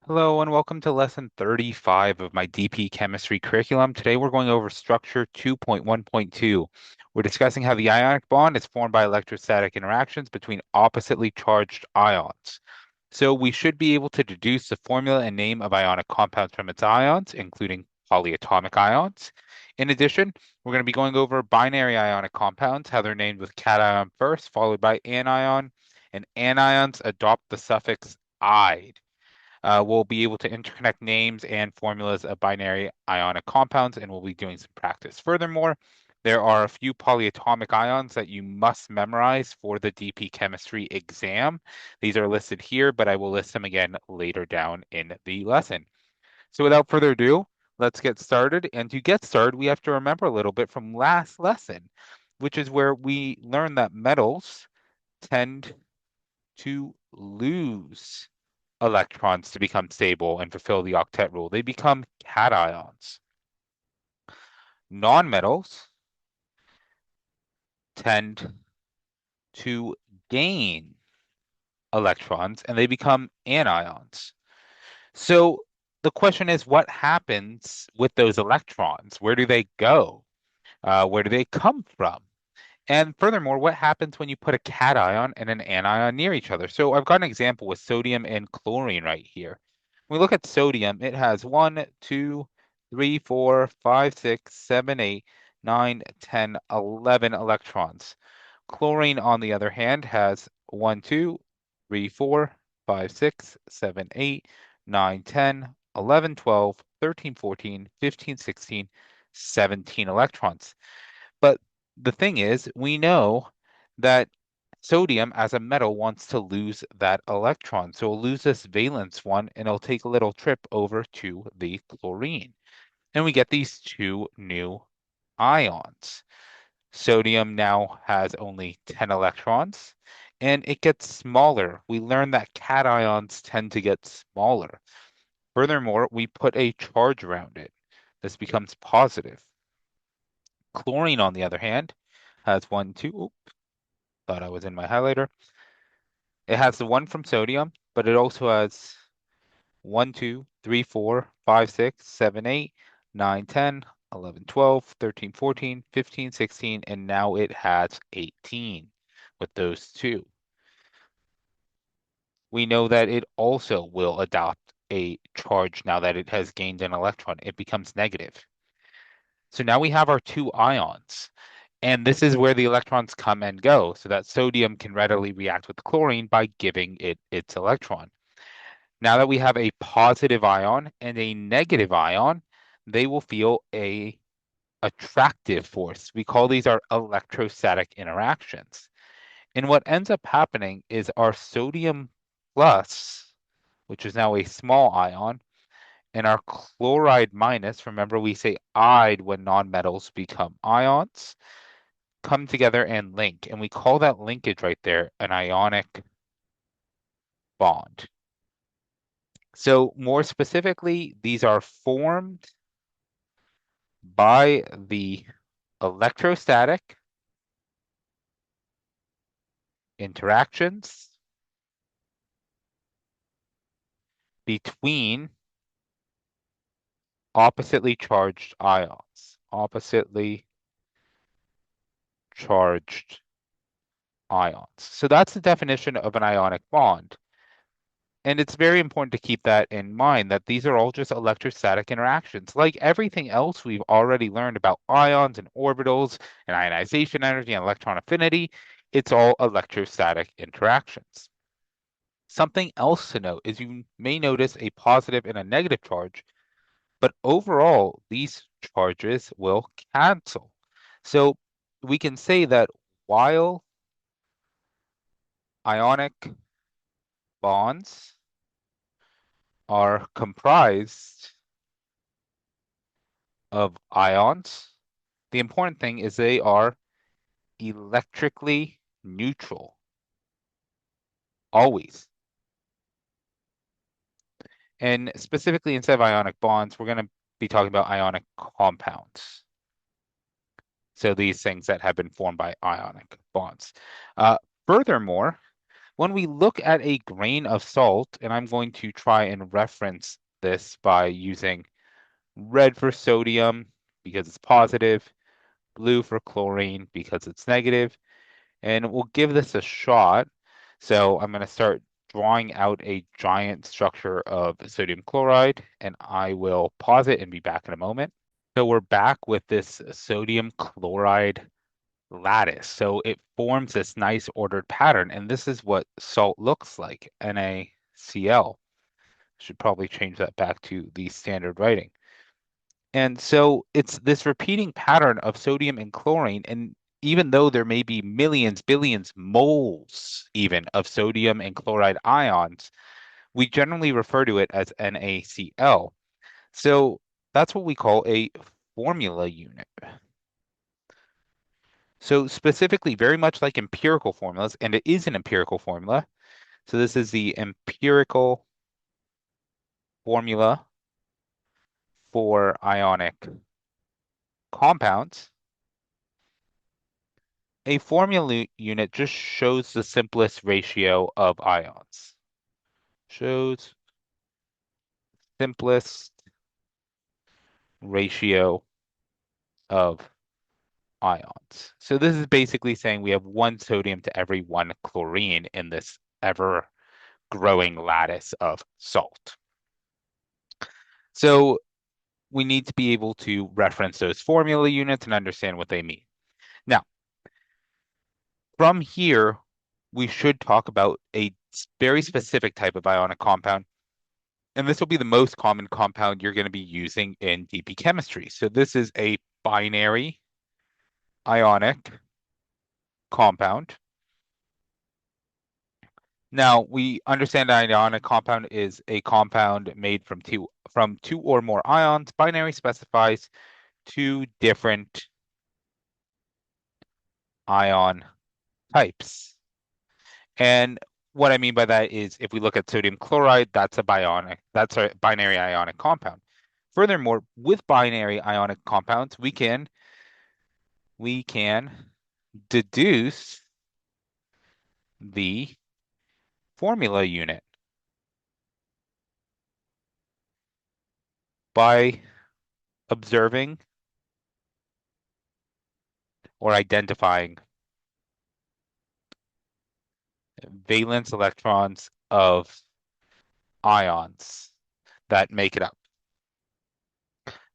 Hello and welcome to lesson 35 of my DP chemistry curriculum. Today we're going over structure 2.1.2. We're discussing how the ionic bond is formed by electrostatic interactions between oppositely charged ions. So we should be able to deduce the formula and name of ionic compounds from its ions, including polyatomic ions. In addition, we're going to be going over binary ionic compounds, how they're named with cation first, followed by anion, and anions adopt the suffix "ide." We'll be able to interconnect names and formulas of binary ionic compounds, and we'll be doing some practice. Furthermore, there are a few polyatomic ions that you must memorize for the DP chemistry exam. These are listed here, but I will list them again later down in the lesson. So without further ado, let's get started. And to get started, we have to remember a little bit from last lesson, which is where we learned that metals tend to lose electrons to become stable and fulfill the octet rule. They become cations. Nonmetals tend to gain electrons and they become anions. So the question is, what happens with those electrons? Where do they go? Where do they come from? And furthermore, what happens when you put a cation and an anion near each other? So I've got an example with sodium and chlorine right here. When we look at sodium, it has 1, 2, 3, 4, 5, 6, 7, 8, 9, 10, 11 electrons. Chlorine, on the other hand, has 1, 2, 3, 4, 5, 6, 7, 8, 9, 10, 11, 12, 13, 14, 15, 16, 17 electrons. But the thing is, we know that sodium as a metal wants to lose that electron. So it'll lose this valence one and it'll take a little trip over to the chlorine. And we get these two new ions. Sodium now has only 10 electrons and it gets smaller. We learned that cations tend to get smaller. Furthermore, we put a charge around it. This becomes positive. Chlorine, on the other hand, has 1, 2, thought I was in my highlighter. It has the one from sodium, but it also has 1, 2, 3, 4, 5, 6, 7, 8, 9, 10, 11, 12, 13, 14, 15, 16, and now it has 18 with those two. We know that it also will adopt a charge now that it has gained an electron. It becomes negative. So now we have our two ions. And this is where the electrons come and go, so that sodium can readily react with chlorine by giving it its electron. Now that we have a positive ion and a negative ion, they will feel a attractive force. We call these our electrostatic interactions. And what ends up happening is our sodium plus, which is now a small ion, and our chloride minus, remember we say "ide" when nonmetals become ions, come together and link. And we call that linkage right there an ionic bond. So more specifically, these are formed by the electrostatic interactions between oppositely charged ions. Oppositely charged ions. So that's the definition of an ionic bond. And it's very important to keep that in mind that these are all just electrostatic interactions. Like everything else we've already learned about ions and orbitals and ionization energy and electron affinity, it's all electrostatic interactions. Something else to note is you may notice a positive and a negative charge, but overall, these charges will cancel. So we can say that while ionic bonds are comprised of ions, the important thing is they are electrically neutral, always. And specifically instead of ionic bonds, we're going to be talking about ionic compounds. So these things that have been formed by ionic bonds. Uh, Furthermore, When we look at a grain of salt, and I'm going to try and reference this by using red for sodium because it's positive, blue for chlorine because it's negative, and we'll give this a shot. So I'm going to start drawing out a giant structure of sodium chloride, and I will pause it and be back in a moment. So we're back with this sodium chloride lattice. So it forms this nice ordered pattern, and this is what salt looks like, NaCl. Should probably change that back to the standard writing. And so it's this repeating pattern of sodium and chlorine. And even though there may be millions, billions, moles even of sodium and chloride ions, we generally refer to it as NaCl. So that's what we call a formula unit. So specifically, very much like empirical formulas, and it is an empirical formula. So this is the empirical formula for ionic compounds. A formula unit just shows the simplest ratio of ions. Shows simplest ratio of ions. So this is basically saying we have one sodium to every one chlorine in this ever growing lattice of salt. So we need to be able to reference those formula units and understand what they mean. Now, from here, we should talk about a very specific type of ionic compound, and this will be the most common compound you're going to be using in DP chemistry. So this is a binary ionic compound. Now, we understand an ionic compound is a compound made from two or more ions. Binary specifies two different ion types. And what I mean by that is if we look at sodium chloride, that's a binary ionic compound. Furthermore, with binary ionic compounds, we can deduce the formula unit by observing or identifying valence electrons of ions that make it up.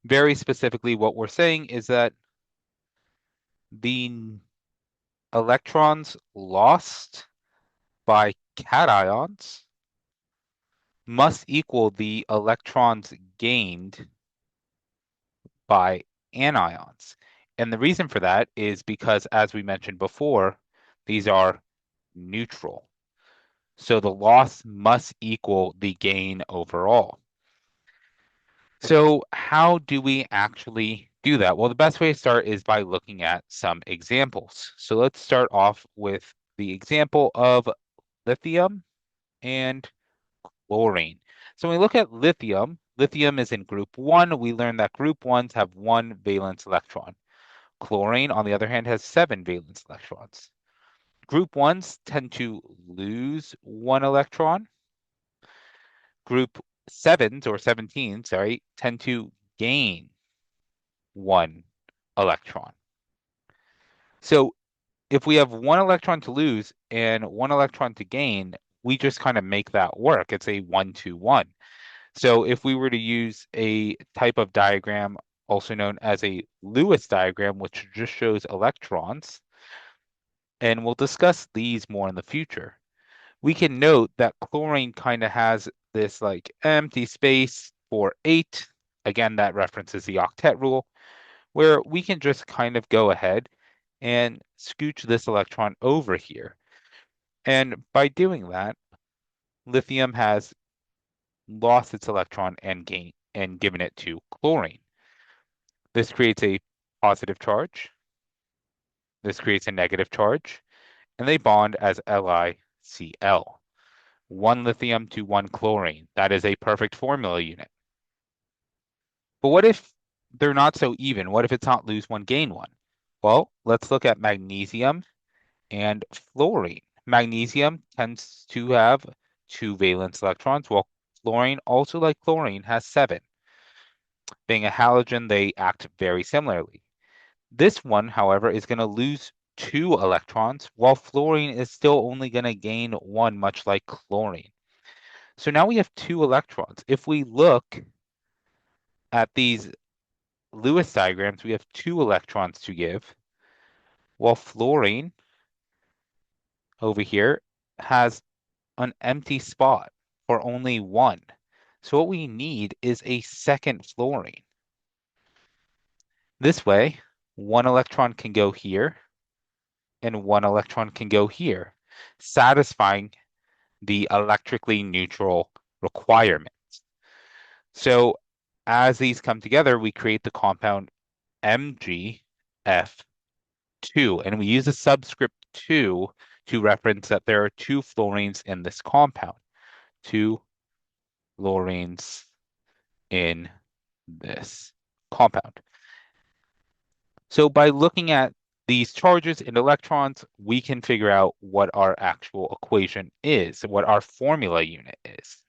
Very specifically, what we're saying is that the electrons lost by cations must equal the electrons gained by anions. And the reason for that is because, as we mentioned before, these are neutral. So the loss must equal the gain overall. So how do we actually do that? Well, the best way to start is by looking at some examples. So let's start off with the example of lithium and chlorine. So when we look at lithium, lithium is in group 1. We learned that group 1s have one valence electron. Chlorine, on the other hand, has 7 valence electrons. Group 1s tend to lose one electron. Group 7s or 17s, sorry, tend to gain one electron. So if we have one electron to lose and one electron to gain, we just kind of make that work. It's a 1-2-1. So if we were to use a type of diagram, also known as a Lewis diagram, which just shows electrons, and we'll discuss these more in the future, we can note that chlorine kind of has this like empty space for 8. Again, that references the octet rule, where we can just kind of go ahead and scooch this electron over here. And by doing that, lithium has lost its electron and given it to chlorine. This creates a positive charge. This creates a negative charge, and they bond as LiCl. One lithium to one chlorine. That is a perfect formula unit. But what if they're not so even? What if it's not lose one, gain one? Well, let's look at magnesium and fluorine. Magnesium tends to have two valence electrons, while fluorine, also like chlorine, has seven. Being a halogen, they act very similarly. This one, however, is going to lose two electrons, while fluorine is still only going to gain one, much like chlorine. So now we have two electrons. If we look at these Lewis diagrams, we have two electrons to give, while fluorine over here has an empty spot for only one. So what we need is a second fluorine. This way, one electron can go here and one electron can go here, satisfying the electrically neutral requirement. So as these come together, we create the compound MgF2, and we use a subscript 2 to reference that there are two fluorines in this compound. Two fluorines in this compound. So by looking at these charges and electrons, we can figure out what our actual equation is, what our formula unit is.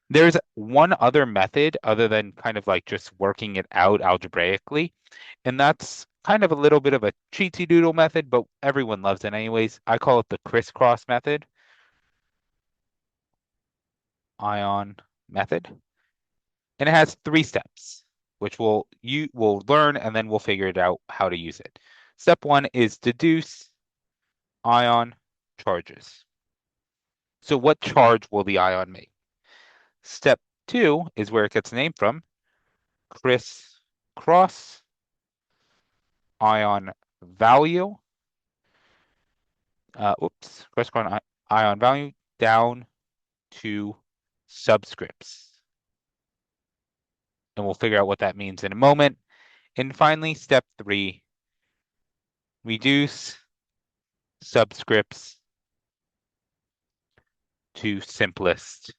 There's one other method other than kind of like just working it out algebraically, and that's kind of a little bit of a cheatsy doodle method, but everyone loves it anyways. I call it the crisscross method, ion method. And it has three steps, which we'll learn and then we'll figure it out how to use it. Step one is deduce ion charges. So what charge will the ion make? Step two is where it gets the name from, crisscross ion value. Crisscross ion value down to subscripts. And we'll figure out what that means in a moment. And finally, step three, reduce subscripts to simplest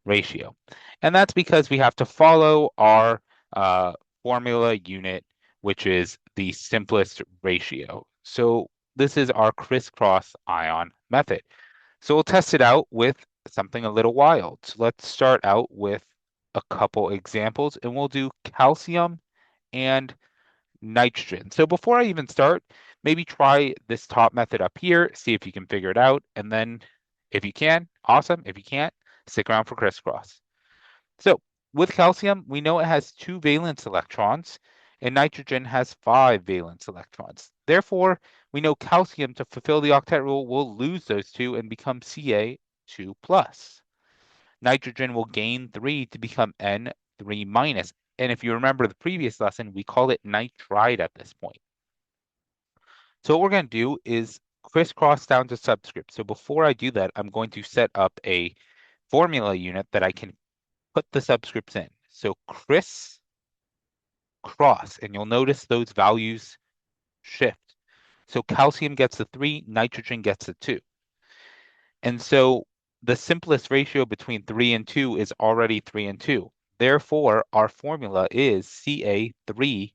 ratio. And that's because we have to follow our formula unit, which is the simplest ratio. So this is our crisscross ion method. So we'll test it out with something a little wild. So let's start out with a couple examples, and we'll do calcium and nitrogen. So before I even start, maybe try this top method up here, see if you can figure it out. And then if you can, awesome. If you can't, stick around for crisscross. So with calcium, we know it has two valence electrons and nitrogen has five valence electrons. Therefore, we know calcium to fulfill the octet rule will lose those two and become Ca2 plus. Nitrogen will gain 3 to become N3 minus. And if you remember the previous lesson, we call it nitride at this point. So what we're going to do is crisscross down to subscript. So before I do that, I'm going to set up a formula unit that I can put the subscripts in. So crisscross, and you'll notice those values shift. So calcium gets a 3, nitrogen gets a 2. And so the simplest ratio between 3 and 2 is already 3 and 2. Therefore, our formula is Ca3N2.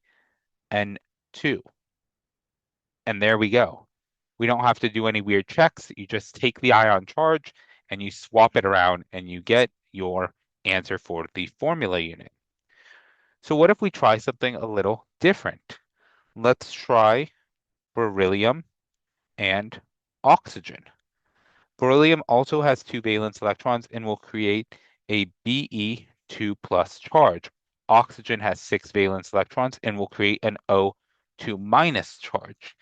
And there we go. We don't have to do any weird checks. You just take the ion charge and you swap it around and you get your answer for the formula unit. So what if we try something a little different? Let's try beryllium and oxygen. Beryllium also has two valence electrons and will create a Be2 plus charge. Oxygen has six valence electrons and will create an O2 minus charge,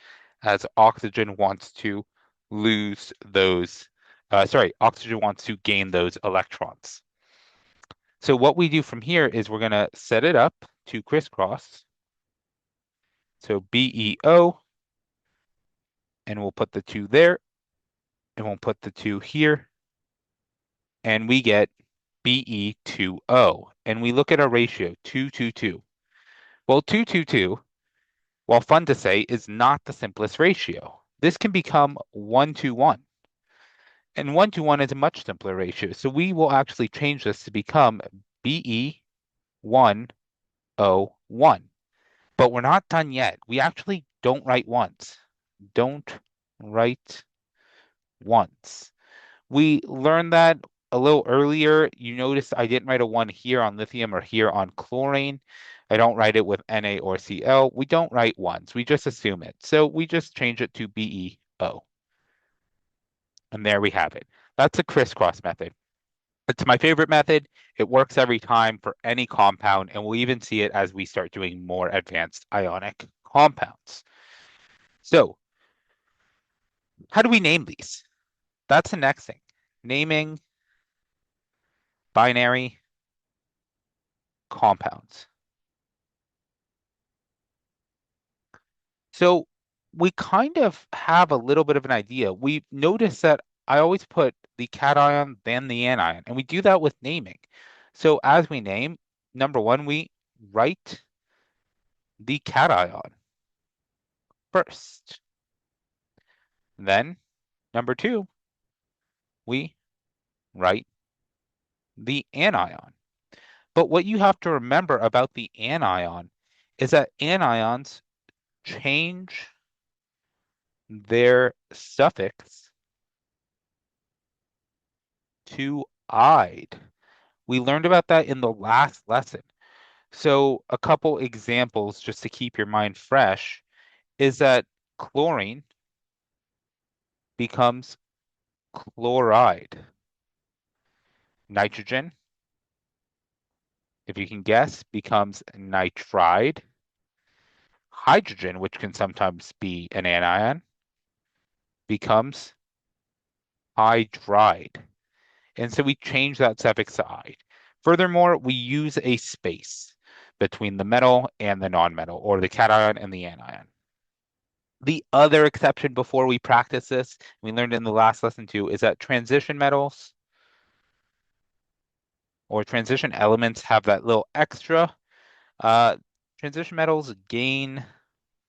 as oxygen wants to lose those, oxygen wants to gain those electrons. So what we do from here is we're going to set it up to crisscross. So BeO, and we'll put the two there, and we'll put the two here, and we get Be2O. And we look at our ratio, 2, 2, 2. Well, 2, 2, 2, while fun to say, is not the simplest ratio. This can become 1, 2, 1. And 1 to 1 is a much simpler ratio. So we will actually change this to become Be1O1. But we're not done yet. We actually don't write ones. Don't write once. We learned that a little earlier. You notice I didn't write a 1 here on lithium or here on chlorine. I don't write it with Na or Cl. We don't write ones. We just assume it. So we just change it to BeO. And there we have it. That's a crisscross method. It's my favorite method. It works every time for any compound, and we'll even see it as we start doing more advanced ionic compounds. So, how do we name these? That's the next thing. Naming binary compounds. So, we kind of have a little bit of an idea. We notice that I always put the cation, then the anion, and we do that with naming. So, as we name, number one, we write the cation first. Then, number two, we write the anion. But what you have to remember about the anion is that anions change their suffix to "ide." We learned about that in the last lesson. So, a couple examples just to keep your mind fresh is that chlorine becomes chloride. Nitrogen, if you can guess, becomes nitride. Hydrogen, which can sometimes be an anion, becomes hydride. And so we change that suffix to "ide." Furthermore, we use a space between the metal and the nonmetal, or the cation and the anion. The other exception before we practice this, we learned in the last lesson too, is that transition metals or transition elements have that little extra. Uh, Transition metals gain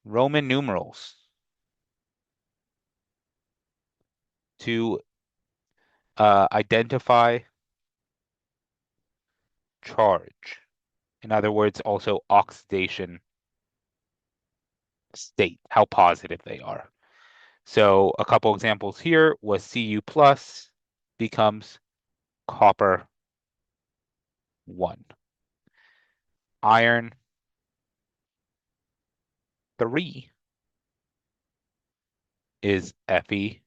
Roman numerals to identify charge. In other words, also oxidation state, how positive they are. So a couple examples here was Cu plus becomes copper 1. Iron 3 is Fe3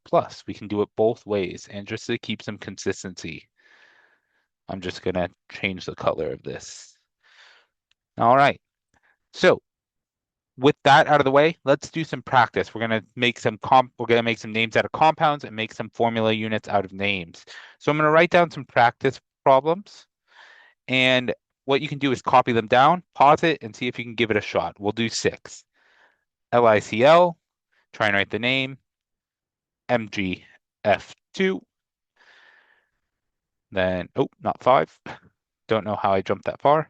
plus. We can do it both ways. And just to keep some consistency, I'm just going to change the color of this. All right. So with that out of the way, let's do some practice. We're gonna make some names out of compounds and make some formula units out of names. So I'm gonna write down some practice problems, and what you can do is copy them down, pause it, and see if you can give it a shot. We'll do 6. LiCl, try and write the name, MgF2, then, oh, not 5. Don't know how I jumped that far.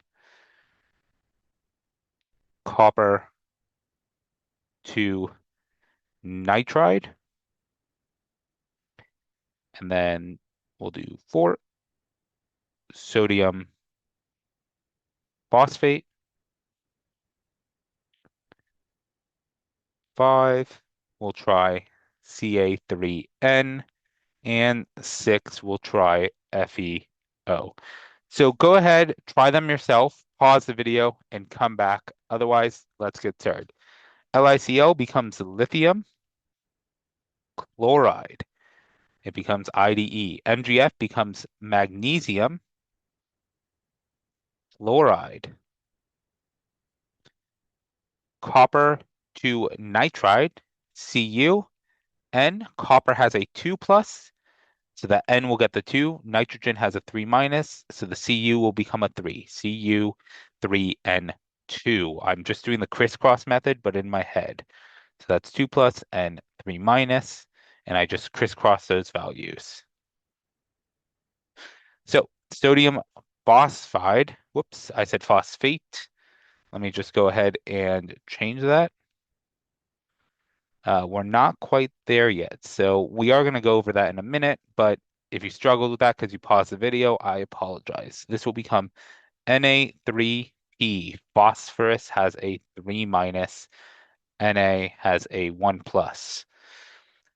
Copper to nitride, and then we'll do 4. Sodium phosphate, 5. We'll try Ca3N, and 6. We'll try FeO. So go ahead, try them yourself, pause the video, and come back. Otherwise, let's get started. LiCl becomes lithium chloride. It becomes IDE. MgF becomes magnesium fluoride. Copper to nitride, Cu. N, copper has a 2 plus, so the N will get the 2. Nitrogen has a 3 minus, so the Cu will become a 3. Cu3N2. I'm just doing the crisscross method, but in my head. So that's 2 plus and 3 minus, and I just crisscross those values. So sodium phosphide, whoops, I said phosphate. Let me just go ahead and change that. We're not quite there yet, so we are going to go over that in a minute, but if you struggled with that because you paused the video, I apologize. This will become Na3P. Phosphorus has a 3 minus. Na has a 1 plus.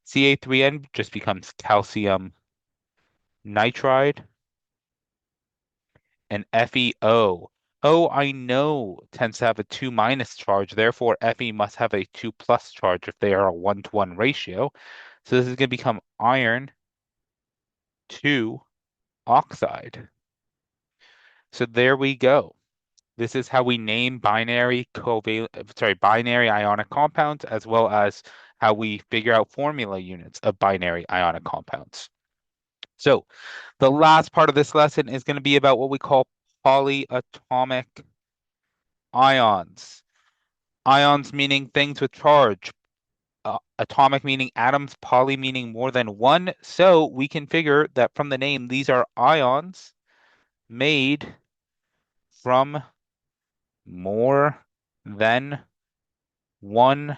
Ca3n just becomes calcium nitride, and FeO. O, I know, tends to have a 2 minus charge. Therefore, Fe must have a 2 plus charge if they are a 1-to-1 ratio. So this is going to become iron 2 oxide. So there we go. This is how we name binary ionic compounds, as well as how we figure out formula units of binary ionic compounds. So the last part of this lesson is going to be about what we call polyatomic ions. Ions meaning things with charge, atomic meaning atoms, poly meaning more than one. So we can figure that from the name, these are ions made from more than one.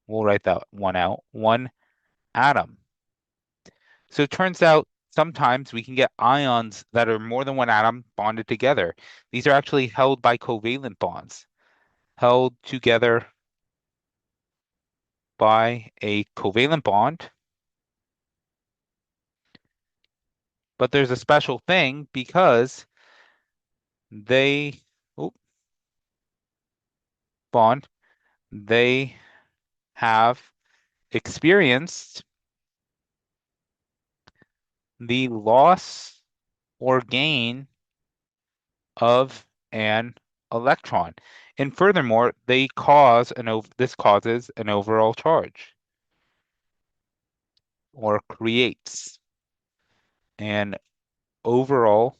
We'll write that one out, one atom. So it turns out sometimes we can get ions that are more than one atom bonded together. These are actually held by covalent bonds, held together by a covalent bond. But there's a special thing because they, oop, bond, they have experienced the loss or gain of an electron. And furthermore, this causes an overall charge or creates an overall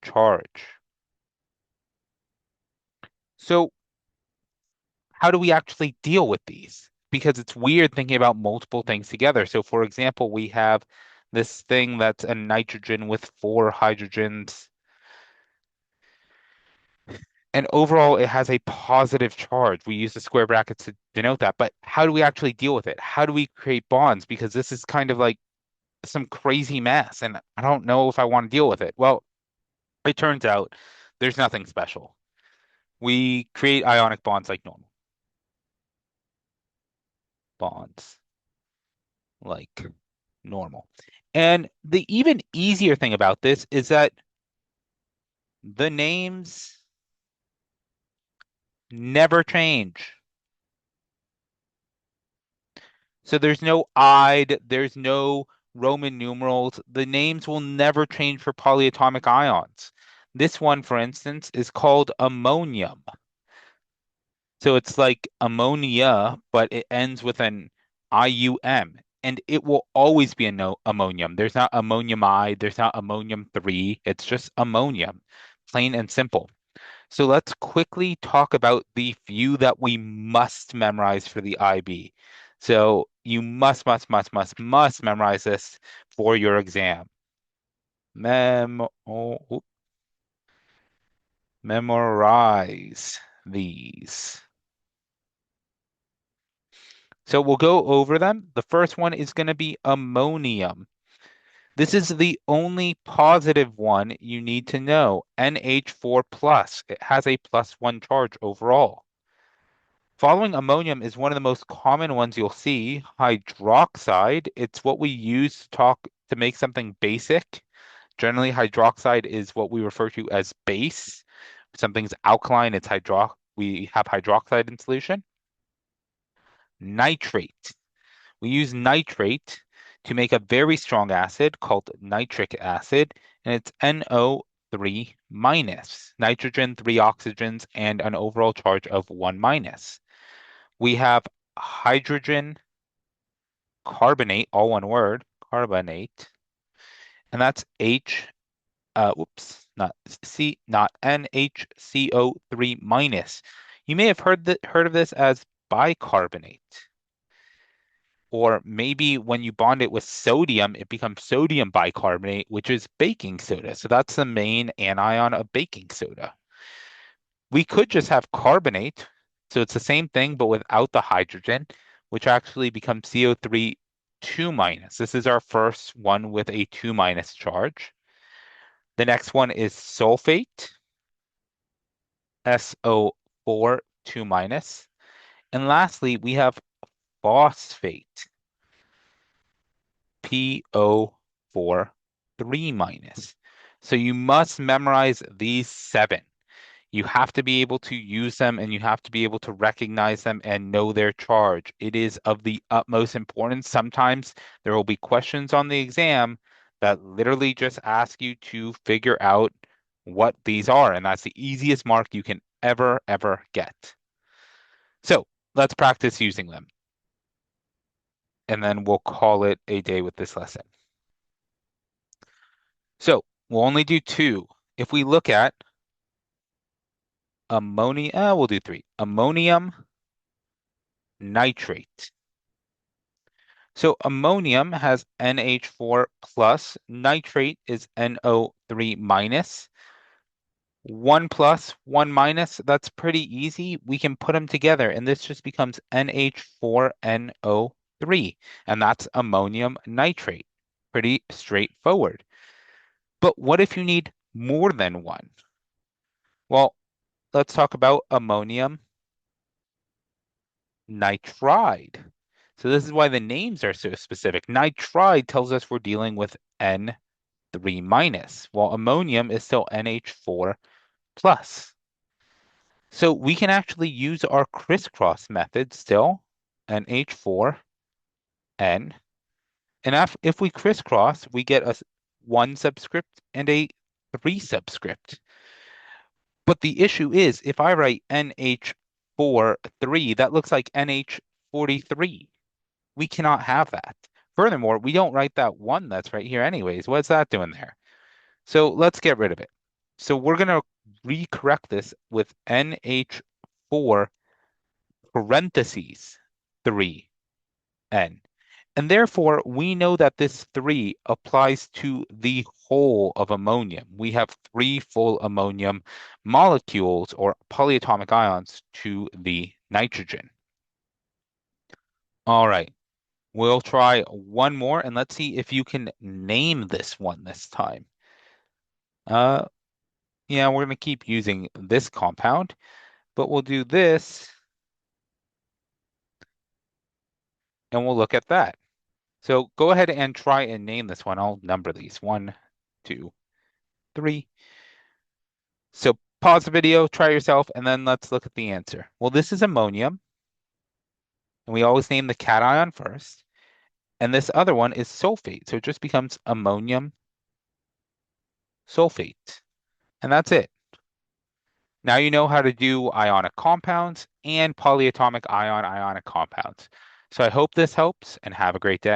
charge. So how do we actually deal with these? Because it's weird thinking about multiple things together. So for example, we have this thing that's a nitrogen with 4 hydrogens, and overall it has a positive charge. We use the square brackets to denote that. But how do we actually deal with it? How do we create bonds? Because this is kind of like some crazy mess, and I don't know if I want to deal with it. Well, it turns out there's nothing special. We create ionic bonds like normal bonds, like normal. And the even easier thing about this is that the names never change. So there's no "ide," there's no Roman numerals. The names will never change for polyatomic ions. This one, for instance, is called ammonium. So it's like ammonia, but it ends with an IUM, and it will always be a no ammonium. There's not ammoniumide, there's not ammonium 3. It's just ammonium, plain and simple. So let's quickly talk about the few that we must memorize for the IB. So you must memorize this for your exam. Oop, memorize these. So we'll go over them. The first one is going to be ammonium. This is the only positive one you need to know. NH4 plus. It has a +1 charge overall. Following ammonium is one of the most common ones you'll see, hydroxide. It's what we use to make something basic. Generally, hydroxide is what we refer to as base. If something's alkaline, we have hydroxide in solution. Nitrate. We use nitrate to make a very strong acid called nitric acid, and it's NO3 minus, nitrogen, 3 oxygens, and an overall charge of 1 minus. We have hydrogen carbonate, all one word, carbonate, and that's not NHCO3 minus. You may have heard of this as bicarbonate. Or maybe when you bond it with sodium, it becomes sodium bicarbonate, which is baking soda. So that's the main anion of baking soda. We could just have carbonate. So it's the same thing, but without the hydrogen, which actually becomes CO3 2 minus. This is our first one with a 2 minus charge. The next one is sulfate, SO4 2 minus. And lastly, we have phosphate, PO4 3 minus. So you must memorize these seven. You have to be able to use them and you have to be able to recognize them and know their charge. It is of the utmost importance. Sometimes there will be questions on the exam that literally just ask you to figure out what these are, and that's the easiest mark you can ever get. So let's practice using them, and then we'll call it a day with this lesson. So we'll only do two. If we look at ammonia, we'll do three. Ammonium nitrate. So ammonium has NH4 plus, nitrate is NO3 minus. 1 plus, 1 minus, that's pretty easy. We can put them together and this just becomes NH4NO3, and that's ammonium nitrate. Pretty straightforward. But what if you need more than one? Well, let's talk about ammonium nitride. So this is why the names are so specific. Nitride tells us we're dealing with N3 minus, while ammonium is still NH4 plus. So we can actually use our crisscross method still, NH4, N. And if we crisscross, we get a one subscript and a three subscript. But the issue is if I write NH4 3, that looks like NH43. We cannot have that. Furthermore, we don't write that one that's right here anyways. What's that doing there? So let's get rid of it. So we're going to recorrect this with NH4 parentheses 3N. And therefore, we know that this 3 applies to the whole of ammonium. We have three full ammonium molecules or polyatomic ions to the nitrogen. All right, we'll try one more and let's see if you can name this one this time. Uh, yeah, we're going to keep using this compound, but we'll do this and we'll look at that. So go ahead and try and name this one. I'll number these. 1, 2, 3. So pause the video, try yourself, and then let's look at the answer. Well, this is ammonium, and we always name the cation first. And this other one is sulfate, so it just becomes ammonium sulfate. And that's it. Now you know how to do ionic compounds and polyatomic ionic compounds. So I hope this helps and have a great day.